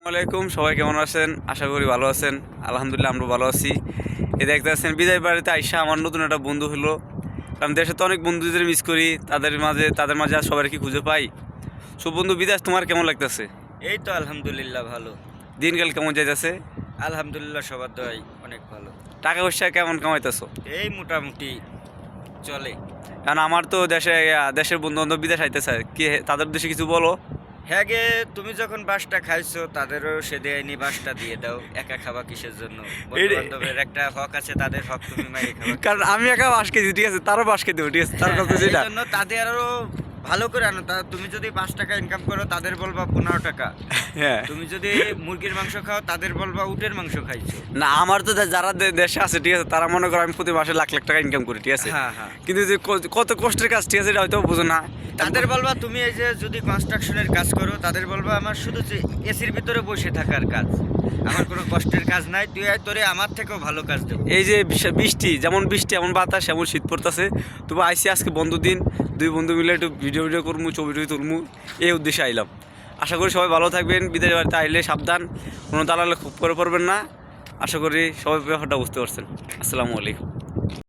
আসসালামাইকুম, সবাই কেমন আছেন? আশা করি ভালো আছেন। আলহামদুলিল্লাহ আমরা ভালো আছি। এই দেখতে পাচ্ছেন বিদায় বাড়িতে আইসা আমার নতুন একটা বন্ধু হলো। কারণ দেশে তো অনেক বন্ধুদের মিস করি, তাদের মাঝে আর সবার কি খুঁজে পাই। সব বন্ধু বিদেশ, তোমার কেমন লাগতেছে? এই তো আলহামদুলিল্লাহ ভালো। দিনকাল কেমন যাইতেছে? আলহামদুলিল্লাহ সবার দোয়াই অনেক ভালো। টাকা পয়সা কেমন কামাইতেছো? এই মোটামুটি চলে। কারণ আমার তো দেশের বন্ধু বান্ধব বিদেশ আইতেছে, কি তাদের উদ্দেশ্যে কিছু বলো। হ্যাঁ গে, তুমি যখন বাসটা খাইছো তাদেরও সে দেয়নি, বাসটা দিয়ে দাও। একা খাবা কিসের জন্য? বন্ধু বান্ধবের একটা হক আছে, তাদের হক তুমি মাইরে খাবা। কারণ আমি একা বাস খেয়েছি, ঠিক আছে, তারও বাস খেতে হবে, ঠিক আছে, তার কথা এই যেটা। জন্য তাদের আরো ভালো করে আনো। তুমি যদি 5 টাকা ইনকাম করো তাদের বলবা 15 টাকা। হ্যাঁ, তুমি যদি মুরগির মাংস খাও তাদের বলবা উটের মাংস খাইছো। না আমার তো যারা দেশে আছে, ঠিক আছে, তারা মনে করো আমি প্রতি মাসে লাখ লাখ টাকা ইনকাম করি, ঠিক আছে। হ্যাঁ হ্যাঁ, কিন্তু যে কত কষ্টের কাজ, ঠিক আছে, এটা হয়তো বুঝো না। তাদের বলবা তুমি এই যে যদি কনস্ট্রাকশনের কাজ করো তাদের বলবা আমার শুধু যে এসির ভিতরে বসে থাকার কাজ, আমার কোনো কষ্টের কাজ নাই, তুই আয় তোরে আমার থেকেও ভালো কাজ দেবো। এই যে বৃষ্টি, যেমন বৃষ্টি এমন বাতাস এমন শীত পড়তেছে, তবু আইসি আজকে বন্ধ দিন, দুই বন্ধু মিলে একটু ভিডিও করবো, ছবি তুলবো, এই উদ্দেশ্যে আইলাম। আশা করি সবাই ভালো থাকবেন। বিদেশ বাড়িতে আইলে সাবধান, কোনো দালালে খুব করে পড়বেন না। আশা করি সবাই ব্যাপারটা বুঝতে পারছেন। আসসালামু আলাইকুম।